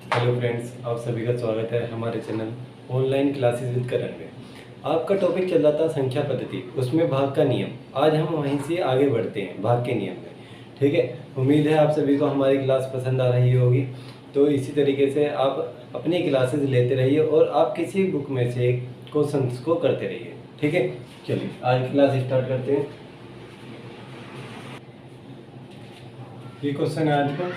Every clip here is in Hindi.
हेलो फ्रेंड्स, आप सभी का स्वागत है हमारे चैनल ऑनलाइन क्लासेस विद करण में। आपका टॉपिक चल रहा था संख्या पद्धति, उसमें भाग का नियम। आज हम वहीं से आगे बढ़ते हैं भाग के नियम में। ठीक है, उम्मीद है आप सभी को हमारी क्लास पसंद आ रही होगी। तो इसी तरीके से आप अपनी क्लासेस लेते रहिए और आप किसी बुक में से क्वेश्चंस को करते रहिए। ठीक है, चलिए आज क्लास स्टार्ट करते हैं। ये क्वेश्चन है आज का।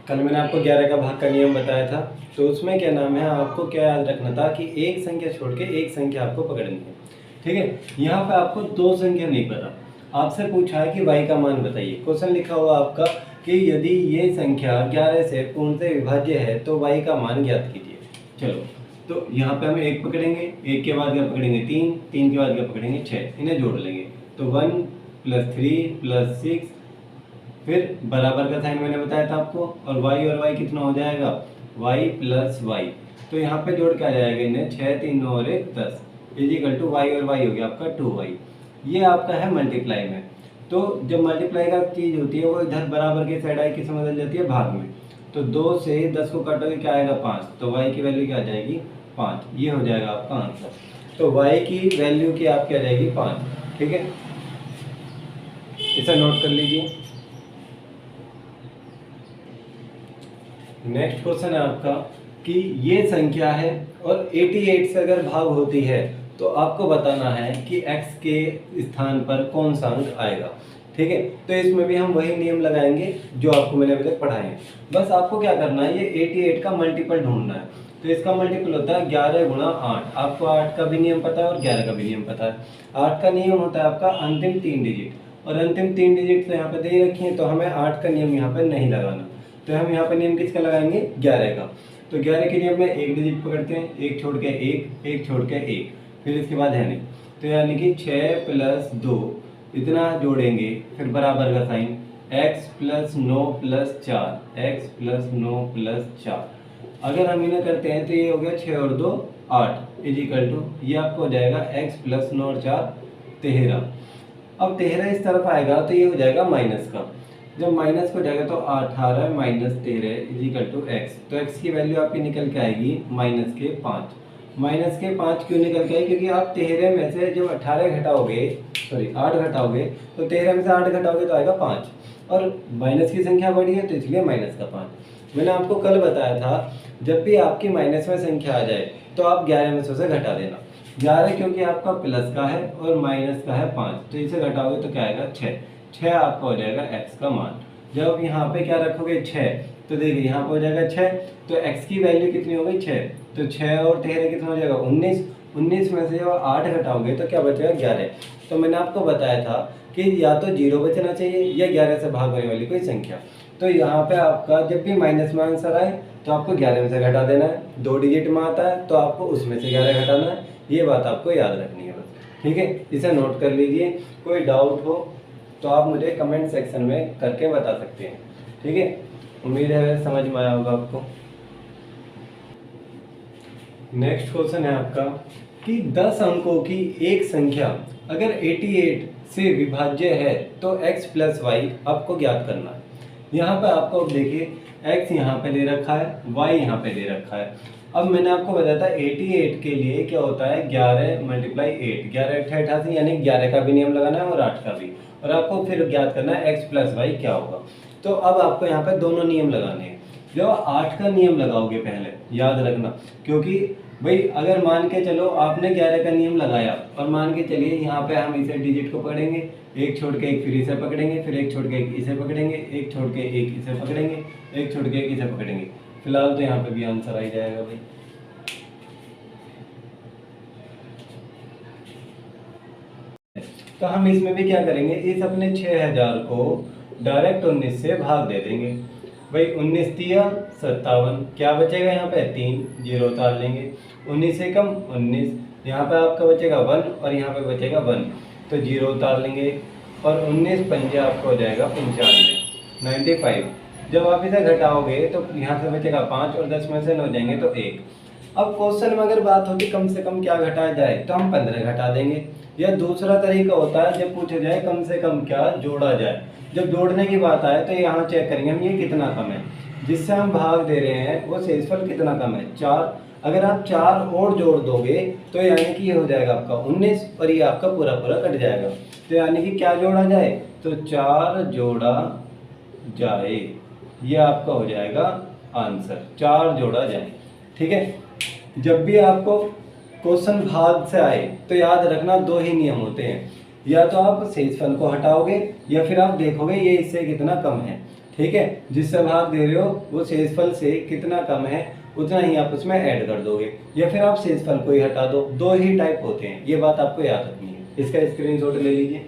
कल मैंने आपको 11 का भाग का नियम बताया था, तो उसमें क्या नाम है, आपको क्या याद रखना था कि एक संख्या छोड़ के एक संख्या आपको पकड़नी है। ठीक है, यहाँ पे आपको दो संख्या नहीं पता, आपसे पूछा है कि y का मान बताइए। क्वेश्चन लिखा हुआ आपका कि यदि ये संख्या 11 से पूर्णतः विभाज्य है तो y का मान ज्ञात कीजिए। चलो, तो यहाँ पे हम एक पकड़ेंगे, एक के बाद क्या पकड़ेंगे तीन, तीन के बाद क्या पकड़ेंगे छः, इन्हें जोड़ लेंगे तो 1 + 3 + 6, फिर बराबर का साइन मैंने बताया था आपको, और y कितना हो जाएगा, y + y। तो यहाँ पे जोड़ के आ जाएगा इन्हें 6 3 9 और 1 10 = y और y हो गया आपका 2y। ये आपका है मल्टीप्लाई में। तो जब मल्टीप्लाई का चीज़ होती है वो इधर बराबर की साइड आई किस में बदल जाती है, भाग में। तो 2 से 10 को काटोगे क्या आएगा 5, तो y की वैल्यू क्या आ जाएगी 5। ये हो जाएगा आपका आंसर। तो y की वैल्यू की आपकी आ जाएगी 5। ठीक है, इसे नोट कर लीजिए। नेक्स्ट क्वेश्चन है आपका कि ये संख्या है और 88 से अगर भाग होती है तो आपको बताना है कि x के स्थान पर कौन सा अंक आएगा। ठीक है, तो इसमें भी हम वही नियम लगाएंगे जो आपको मैंने अभी तक पढ़ाए हैं। बस आपको क्या करना है, ये 88 का मल्टीपल ढूंढना है। तो इसका मल्टीपल होता है 11 × 8। आपको 8 का भी नियम पता है और 11 का भी नियम पता है। 8 का नियम होता है आपका अंतिम 3 डिजिट, और अंतिम 3 डिजिट तो यहाँ पे दे रखी है, तो हमें 8 का नियम यहाँ पे नहीं लगाना। तो हम यहाँ पे नियम किसका लगाएंगे, 11 का। तो 11 के नियम में एक डिजिट पकड़ते हैं, एक छोड़ के एक, एक छोड़ के एक, फिर इसके बाद है नहीं। तो यानी कि 6 + 2 इतना जोड़ेंगे, फिर बराबर का साइन, x + 9 + 4, x + 9 + 4। अगर हम इन्हें करते हैं तो ये हो गया 6 और 2 8 = ये आपको हो जाएगा x + 9 और 4 13। अब 13 इस तरफ आएगा तो ये हो जाएगा माइनस का। जब माइनस को जाएगा तो 18 - 13 = x। तो x की वैल्यू आपकी निकल के आएगी -5। -5 क्यों निकल के आई, क्योंकि आप 13 में से जब 18 घटाओगे, सॉरी 8 घटाओगे, तो 13 में से 8 घटाओगे तो आएगा 5, और माइनस की संख्या बड़ी है तो इसलिए -5। मैंने आपको कल बताया था जब भी आपकी माइनस में संख्या आ जाए तो आप 11 में से उसे घटा देना। 11 क्योंकि आपका प्लस का है और माइनस का है 5, तो इसे घटाओगे तो क्या आएगा 6। 6 आपका हो जाएगा x का मान। जब यहाँ पे क्या रखोगे 6, तो देखिए यहाँ पे हो जाएगा 6, तो x की वैल्यू कितनी हो गई 6। तो 6 और 13 कितना हो जाएगा 19। 19 में से जब 8 घटाओगे तो क्या बचेगा 11। तो मैंने आपको बताया था कि या तो 0 बचना चाहिए या 11 से भाग होने वाली कोई संख्या। तो यहाँ पे आपका जब भी माइनस में आंसर आए तो आपको 11 में से घटा देना है। 2 डिजिट में आता है तो आपको उसमें से 11 घटाना है। ये बात आपको याद रखनी है बस। ठीक है, इसे नोट कर लीजिए। कोई डाउट हो तो आप मुझे कमेंट सेक्शन में करके बता सकते हैं। ठीक है, उम्मीद है समझ में आया होगा आपको। नेक्स्ट क्वेश्चन है आपका कि 10 अंकों की एक संख्या अगर 88 से विभाज्य है तो x + y आपको ज्ञात करना है। यहाँ पर आपको देखिए x यहाँ पे दे रखा है, y यहाँ पे दे रखा है। अब मैंने आपको बताया था 88 के लिए क्या होता है 11 × 8, 11 × 8 88, यानी 11 का भी नियम लगाना है और 8 का भी, और आपको फिर ज्ञात करना है x + y क्या होगा। तो अब आपको यहाँ पे दोनों नियम लगाने हैं। जो 8 का नियम लगाओगे पहले याद रखना, क्योंकि भाई अगर मान के चलो आपने 11 का नियम लगाया और मान के चलिए यहाँ पे हम इसे डिजिट को पकड़ेंगे, एक छोड़ के एक, फिर इसे पकड़ेंगे, फिर एक छोड़ के एक इसे पकड़ेंगे, एक छोड़ के एक इसे पकड़ेंगे, एक छोड़ के एक इसे पकड़ेंगे। फिलहाल तो यहाँ पे भी आंसर आ ही जाएगा भाई। तो हम इसमें भी क्या करेंगे, इस अपने 6000 को डायरेक्ट 19 से भाग दे देंगे। भाई 19 तिया 57, क्या बचेगा यहाँ पे 3, 0 उतार लेंगे। 19 से कम 19, यहाँ पे आपका बचेगा 1 और यहाँ पे बचेगा 1, तो 0 उतार लेंगे। और 19 पंजे आपको हो जाएगा 95। जब आप इसे घटाओगे तो यहाँ से बचेगा 5 और 10 में से 9 जाएंगे तो 1। अब क्वेश्चन में अगर बात होती कम से कम क्या घटाया जाए तो हम 15 घटा देंगे। या दूसरा तरीका होता है जब पूछा जाए कम से कम क्या जोड़ा जाए। जब जोड़ने की बात आए तो यहाँ चेक करेंगे हम ये कितना कम है। जिससे हम भाग दे रहे हैं वो शेषफल कितना कम है, 4। अगर आप 4 और जोड़ दोगे तो यानी कि ये हो जाएगा आपका 19 और ये आपका पूरा पूरा कट जाएगा। तो यानी कि क्या जोड़ा जाए, तो 4 जोड़ा जाए, ये आपका हो जाएगा आंसर, 4 जोड़ा जाए। ठीक है, जब भी आपको क्वेश्चन भाग से आए तो याद रखना 2 ही नियम होते हैं, या तो आप शेषफल को हटाओगे या फिर आप देखोगे ये इससे कितना कम है। ठीक है, जिससे भाग दे रहे हो वो शेषफल से कितना कम है उतना ही आप उसमें ऐड कर दोगे, या फिर आप शेषफल को ही हटा दो। 2 ही टाइप होते हैं, ये बात आपको याद रखनी है। इसका स्क्रीनशॉट ले लीजिए।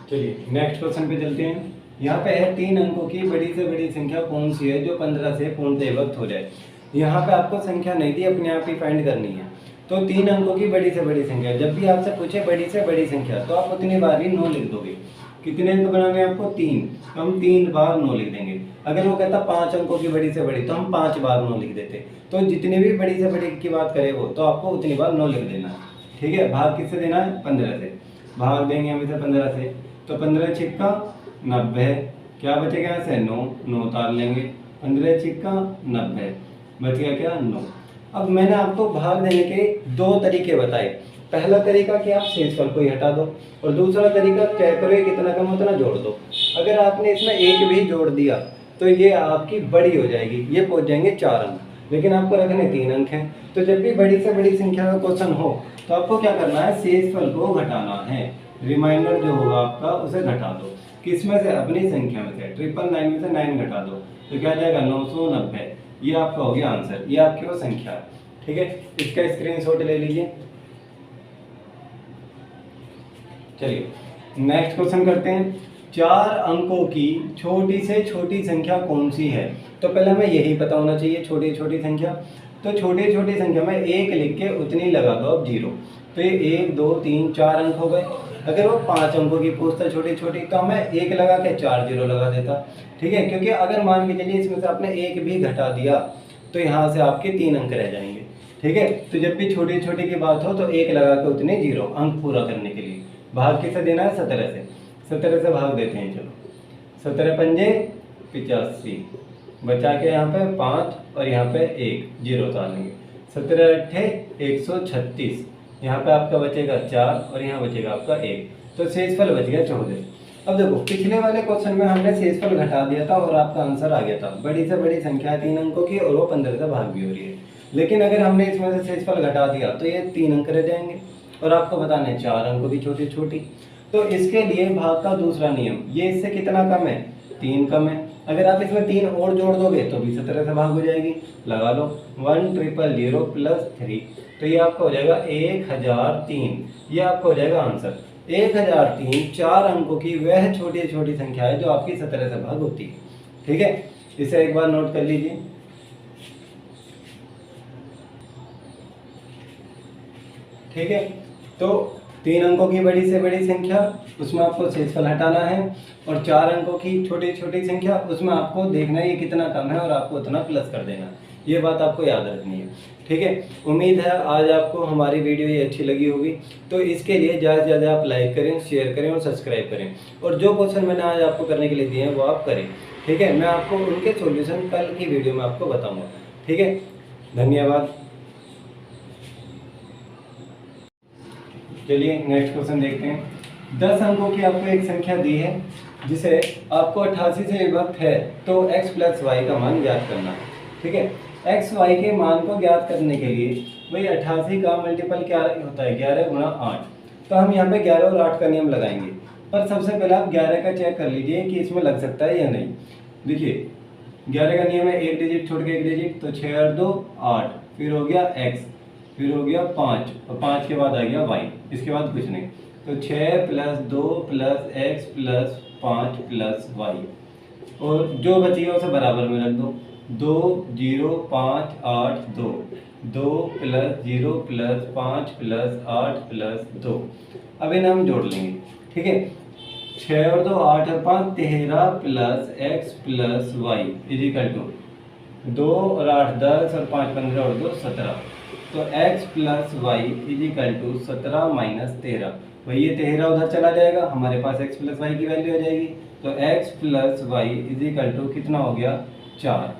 चलिए नेक्स्ट क्वेश्चन पे चलते हैं। यहाँ पे है 3 अंकों की बड़ी से बड़ी संख्या कौन सी है जो 15 से पूर्णतः विभक्त हो जाए। यहाँ पे आपको संख्या नहीं दी, अपने आप ही फाइंड करनी है। तो 3 अंकों की बड़ी से बड़ी संख्या, जब भी आपसे पूछे बड़ी से बड़ी संख्या तो आप उतनी बार ही 9 लिख दोगे। कितने अंक बनाने हैं आपको, 3, तो हम 3 बार 9 लिख देंगे। अगर वो कहता 5 अंकों की बड़ी से बड़ी तो हम 5 बार 9 लिख देते। तो जितनी भी बड़ी से बड़ी की बात करे वो, तो आपको उतनी बार 9 लिख देना है। ठीक है, भाग किससे देना है, 15 से। भाग देंगे हम इसे 15 से, तो 15 छिक्का 90, क्या बचेगा यहाँ से 9, 9 उतार लेंगे, 15 छिक्का 90, बच गया क्या 9। अब मैंने आपको भाग देने के 2 तरीके बताए। पहला तरीका कि आप शेषफल को ही हटा दो, और दूसरा तरीका चेक करो ये कितना कम उतना जोड़ दो। अगर आपने इसमें 1 भी जोड़ दिया तो ये आपकी बड़ी हो जाएगी, ये पहुंच जाएंगे 4 अंक, लेकिन आपको रखने 3 अंक हैं। तो जब भी बड़ी से बड़ी संख्या का क्वेश्चन हो तो आपको क्या करना है, शेषफल को घटाना है। रिमाइंडर जो होगा आपका उसे घटा दो, किस में से, अपनी संख्या में से। 999 में से 9 घटा दो तो क्या जाएगा 990, ये आपका हो गया आंसर, ये आपकी वो संख्या है। ठीक है, इसका स्क्रीनशॉट ले लीजिए। चलिए नेक्स्ट क्वेश्चन करते हैं। 4 अंकों की छोटी से छोटी संख्या कौन सी है। तो पहले हमें यही पता होना चाहिए छोटी छोटी संख्या। तो छोटी छोटी संख्या में 1 लिख के उतनी लगा दो अब 0, तो ये 1 2 3 4 अंक हो गए। अगर वो 5 अंकों की पूछता छोटी छोटी तो मैं 1 लगा के 4 0 लगा देता। ठीक है, क्योंकि अगर मान के चलिए इसमें से आपने 1 भी घटा दिया तो यहाँ से आपके 3 अंक रह जाएंगे। ठीक है, तो जब भी छोटी छोटी की बात हो तो 1 लगा के उतने 0 अंक पूरा करने के लिए। भाग किसे देना है, 17 से। 17 से भाग देते हैं, चलो 17 पंजे 85, बचा के यहाँ पे 5 और यहाँ पे 1 0 उतार लेंगे। 17 अट्ठे 136, यहाँ पे आपका बचेगा 4 और यहाँ बचेगा आपका 1, तो शेषफल बच गया 14। अब देखो पिछले वाले क्वेश्चन में हमने शेषफल घटा दिया था और आपका आंसर आ गया था। बड़ी से बड़ी संख्या 3 अंकों की और वो 15 से भाग भी हो रही है, लेकिन अगर हमने इसमें से शेषफल घटा दिया तो ये 3 अंक रह जाएंगे और आपको बताना है 4 अंकों की छोटी छोटी। तो इसके लिए भाग का दूसरा नियम, ये इससे कितना कम है, 3 कम है। अगर आप इसमें 3 और जोड़ दोगे तो भी 17 से भाग हो जाएगी, लगा लो 1000 प्लस 3, तो ये आपका हो जाएगा 1003, ये आपका हो जाएगा आंसर। 1003 4 अंकों की वह छोटी छोटी संख्या है जो आपकी 17 से भाग होती है। ठीक है, इसे एक बार नोट कर लीजिए। ठीक है, तो 3 अंकों की बड़ी से बड़ी संख्या उसमें आपको शेषफल हटाना है, और 4 अंकों की छोटी छोटी संख्या उसमें आपको देखना है ये कितना कम है और आपको उतना प्लस कर देना है। ये बात आपको याद रखनी है। ठीक है, उम्मीद है आज आपको हमारी वीडियो ये अच्छी लगी होगी। तो इसके लिए ज़्यादा से ज़्यादा आप लाइक करें, शेयर करें और सब्सक्राइब करें, और जो क्वेश्चन मैंने आज आपको करने के लिए दिए हैं वो आप करें। ठीक है, मैं आपको उनके सॉल्यूशन कल की वीडियो में आपको बताऊँगा। ठीक है, धन्यवाद। चलिए नेक्स्ट क्वेश्चन देखते हैं। 10 अंकों की आपको एक संख्या दी है जिसे आपको 88 से विभक्त है, तो x प्लस वाई का मान ज्ञात करना है। ठीक है, x y के मान को ज्ञात करने के लिए वही 88 का मल्टीपल क्या होता है, 11 गुणा 8। तो हम यहाँ पे 11 और 8 का नियम लगाएंगे, पर सबसे पहले आप 11 का चेक कर लीजिए कि इसमें लग सकता है या नहीं। देखिए 11 का नियम है 1 डिजिट छोड़ के 1 डिजिट, तो 6 और 2 8, फिर हो गया x, फिर हो गया 5 और 5 के बाद आ गया y, इसके बाद कुछ नहीं। तो 6 plus 2 plus x plus 5 plus y, और जो बचेगा उसे बराबर में रख दो। 2 0 5 8 2, 2 प्लस 0 प्लस 5 प्लस 8 प्लस 2। अब इन्हें हम जोड़ लेंगे। ठीक है, 6 और 2 8 और 5 13 plus x plus y equal to 2 और 8 10 और 5 15 और 2 17। तो x plus y equal to 17 minus 13, वही ये 13 उधर चला जाएगा, हमारे पास x प्लस वाई की वैल्यू हो जाएगी तो x plus y is equal to कितना हो गया 4।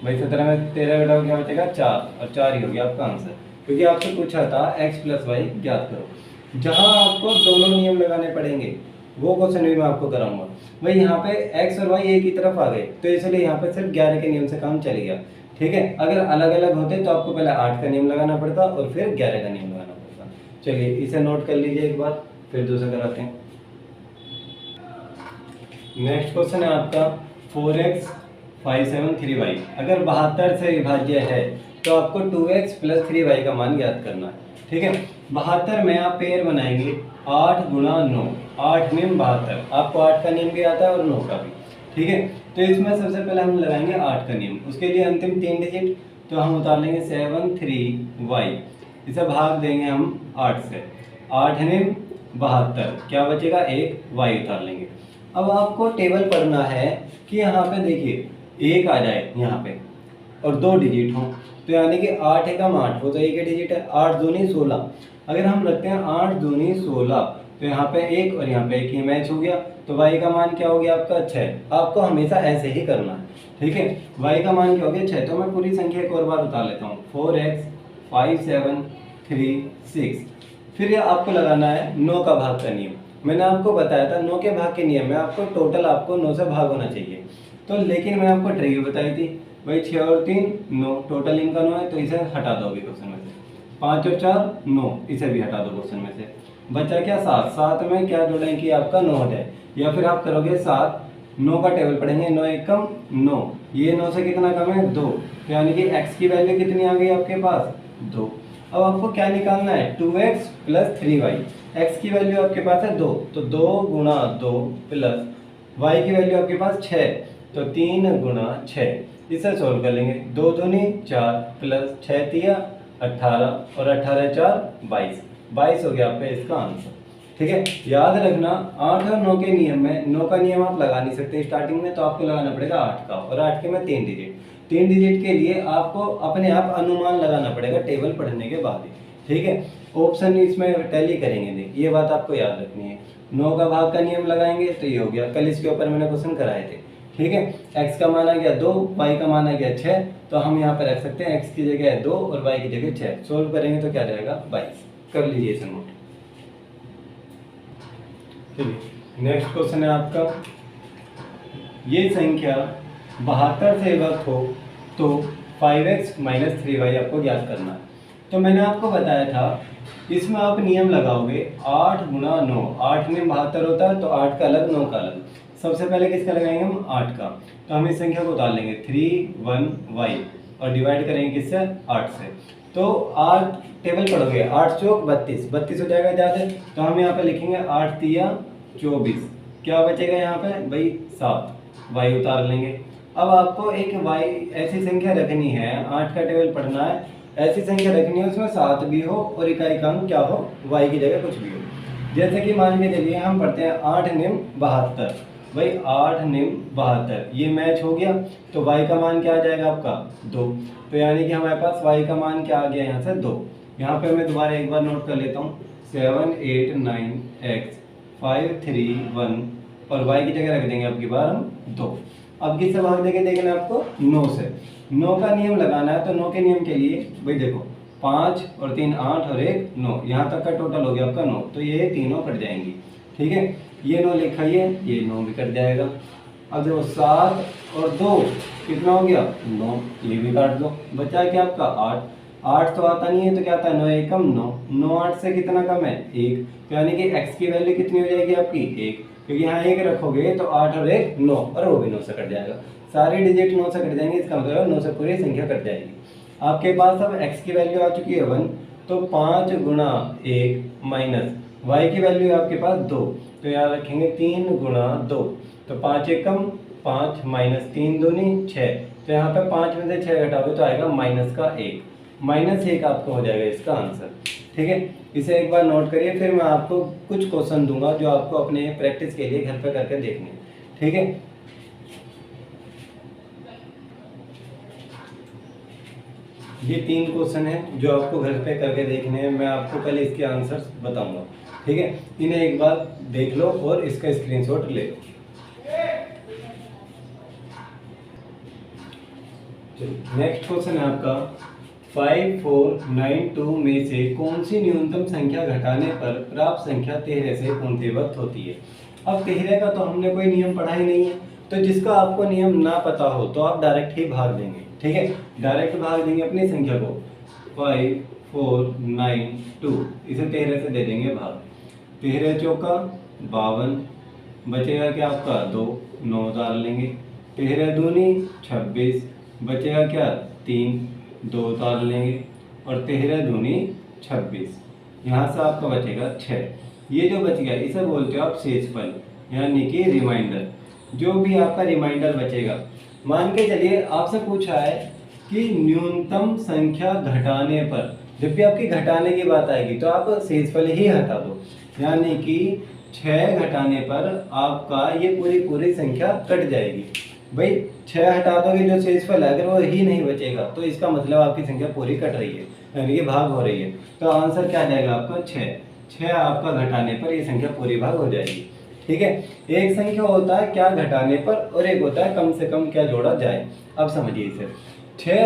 भाई 17 में 13 घटाओ क्या बचेगा 4 और 4 ही हो गया आपका आंसर, क्योंकि आपसे पूछा था x प्लस वाई ज्ञात करो। जहाँ आपको दोनों नियम लगाने पड़ेंगे वो क्वेश्चन भी मैं आपको कराऊंगा। भाई यहाँ पे x और y एक ही तरफ आ गए तो इसलिए यहाँ पे सिर्फ 11 के नियम से काम चलेगा। ठीक है, अगर अलग अलग होते तो आपको पहले 8 का नियम लगाना पड़ता और फिर 11 का नियम लगाना पड़ता। चलिए इसे नोट कर लीजिए एक बार, फिर दूसरा कराते हैं। नेक्स्ट क्वेश्चन है आपका 4x 573y। अगर 72 से विभाज्य है तो आपको 2x प्लस 3y का मान ज्ञात करना है। ठीक है, 72 में आप पेयर बनाएंगे 8 गुणा 9, 8 नियम 72, आपको 8 का नियम भी आता है और 9 का भी। ठीक है, तो इसमें सबसे पहले हम लगाएंगे 8 का नियम, उसके लिए अंतिम 3 डिजिट तो हम उतार लेंगे 73y, इसे भाग देंगे हम 8 से, 8 नियम 72, क्या बचेगा 1, y उतार लेंगे। अब आपको टेबल पढ़ना है कि यहाँ पे देखिए 1 आ जाए यहाँ पे और 2 डिजिट हो, तो यानी कि 8 एकम 8, वो तो एक ही डिजिट है, 8 दूनी 16। अगर हम रखते हैं 8 दूनी 16 तो यहाँ पे 1 और यहाँ पे 1 ही मैच हो गया, तो y का मान क्या हो गया आपका 6। आपको हमेशा ऐसे ही करना है। ठीक है, y का मान क्या हो गया 6। तो मैं पूरी संख्या एक और बार उतार लेता हूँ, 4x 5 7 3 6। फिर ये आपको लगाना है 9 का भाग का नियम। मैंने आपको बताया था 9 के भाग के नियम में आपको टोटल आपको 9 से भाग होना चाहिए, तो लेकिन मैंने आपको ट्रिक बताई थी भाई 6 और 3 9, टोटल इनका 9 है, तो इसे हटा दो अभी क्वेश्चन में से। 5 और 4 9, इसे भी हटा दो क्वेश्चन में से। बचा क्या 7, 7 में क्या जोड़ें कि आपका 9 हो जाए, या फिर आप करोगे 7 9 का टेबल पढ़ेंगे, 9 एकम 9, ये 9 से कितना कम है 2, तो यानी कि x की वैल्यू कितनी आ गई आपके पास 2। अब आपको क्या निकालना है 2x प्लस 3y। x की वैल्यू आपके पास है 2, तो 2 गुणा 2 प्लस y की वैल्यू आपके पास 6, तो 3 गुणा 6। इसे सोल्व कर लेंगे, 2 दूनी 4 प्लस 6 तिया 18 और 18 4 22, 22 हो गया आपका इसका आंसर। ठीक है, याद रखना 8 और 9 के नियम में 9 का नियम आप लगा नहीं सकते स्टार्टिंग में, तो आपको लगाना पड़ेगा 8 का, और 8 के में 3 डिजिट। 3 डिजिट के लिए आपको अपने आप अनुमान लगाना पड़ेगा टेबल पढ़ने के बाद ही। ठीक है, ऑप्शन इसमें टैली करेंगे नहीं, ये बात आपको याद रखनी है। 9 का भाग का नियम लगाएंगे तो ये हो गया, कल इसके ऊपर मैंने क्वेश्चन कराए थे। ठीक है, x का मान आ गया 2, y का मान आ गया 6, तो हम यहाँ पर रख सकते हैं x की जगह है 2 और y की जगह 6। सोल्व करेंगे तो क्या जाएगा 22। कर लीजिए इसे नोट। नेक्स्ट क्वेश्चन है आपका, ये संख्या 72 से विभक्त हो तो 5x माइनस 3y आपको ज्ञात करना है। तो मैंने आपको बताया था इसमें आप नियम लगाओगे 8 गुणा 9, 8 में 72 होता है, तो 8 का अलग 9 का अलग। सबसे पहले किसका लगाएंगे हम 8 का, तो हम इस संख्या को उतार लेंगे 3 1 y और डिवाइड करेंगे किससे 8 से। तो 8 टेबल पढ़ोगे 8 चौक 32, 32 हो जाएगा ज़्यादा, तो हम यहाँ पे लिखेंगे 8 तिया 24, क्या बचेगा यहाँ पे भाई 7, y उतार लेंगे। अब आपको एक y ऐसी संख्या रखनी है, 8 का टेबल पढ़ना है, ऐसी संख्या रखनी है उसमें 7 भी हो और इकाई का अंक क्या हो y की जगह कुछ भी हो। जैसे कि मान के चलिए हम पढ़ते हैं 8 निम 72, भाई 8 निम 72 ये मैच हो गया, तो y का मान क्या आ जाएगा आपका 2, तो यानी कि हमारे पास y का मान क्या आ गया यहाँ से 2। यहाँ पे मैं दोबारा एक बार नोट कर लेता हूँ, 7 8 9 x 5 3 1 और y की जगह रख देंगे आपकी बार हम 2। अब किससे भाग देंगे देखना आपको 9 से, 9 का नियम लगाना है, तो 9 के नियम के लिए भाई देखो 5 और 3 8 और 1 9, यहाँ तक का टोटल हो गया आपका 9, तो ये तीनों कट जाएंगी। ठीक है, ये 9 लिखा ये 9 भी कट जाएगा। अब देखो 7 और 2 कितना हो गया 9, ये भी काट दो, बचा क्या आपका 8, 8 तो आता नहीं है तो क्या आता है 9 एकम 9, 9 8 से कितना कम है 1, तो यानी कि x की वैल्यू कितनी हो जाएगी आपकी 1, क्योंकि यहाँ 1 रखोगे तो 8 और 1 9, और वो भी 9 से कट जाएगा, सारी डिजिट 9 से कट जाएंगे, इसका मतलब 9 से पूरी संख्या कट जाएगी। आपके पास अब x की वैल्यू आ चुकी है 1, तो 5 गुणा 1 माइनस y की वैल्यू है आपके पास 2, तो यहाँ रखेंगे 3 गुणा 2, तो 5 एकम 5 माइनस 3 दूनी 6, तो यहाँ पे 5 में से 6 घटाओगे तो आएगा माइनस का 1, -1 आपको हो जाएगा इसका आंसर। ठीक है, इसे एक बार नोट करिए, फिर मैं आपको कुछ क्वेश्चन दूंगा जो आपको अपने प्रैक्टिस के लिए घर पे करके देखने हैं। ठीक है, ये 3 क्वेश्चन हैं जो आपको घर पे करके देखने हैं, मैं आपको कल इसके आंसर्स बताऊंगा। ठीक है, इन्हें एक बार देख लो और इसका स्क्रीनशॉट ले लो। नेक्स्ट क्वेश्चन है आपका 5492 में से कौन सी न्यूनतम संख्या घटाने पर प्राप्त संख्या 13 से पूर्णविभक्त होती है। अब 13 का तो हमने कोई नियम पढ़ा ही नहीं है, तो जिसका आपको नियम ना पता हो तो आप डायरेक्ट ही भाग देंगे। ठीक है, डायरेक्ट भाग देंगे अपनी संख्या को 5492, इसे 13 से दे देंगे भाग। 13 चौका 52, बचेगा क्या आपका 2, 9 डाल लेंगे। 13 दूनी 26, बचेगा क्या 3, 2 उतार लेंगे। और 13 दूनी 26, यहाँ से आपका बचेगा 6। ये जो बच गया इसे बोलते हो आप शेषफल, यानी कि रिमाइंडर। जो भी आपका रिमाइंडर बचेगा, मान के चलिए आपसे पूछा है कि न्यूनतम संख्या घटाने पर, जब भी आपकी घटाने की बात आएगी तो आप शेषफल ही हटा दो, यानी कि 6 घटाने पर आपका ये पूरी संख्या कट जाएगी। भाई 6 हटा दोगे जो शेषफल है, अगर वो ही नहीं बचेगा तो इसका मतलब आपकी संख्या पूरी कट रही है, यानी कि भाग हो रही है। तो आंसर क्या आ जाएगा आपका 6 आपका घटाने पर ये संख्या पूरी भाग हो जाएगी। ठीक है, एक संख्या होता है क्या घटाने पर और एक होता है कम से कम क्या जोड़ा जाए। अब समझिए इसे, 6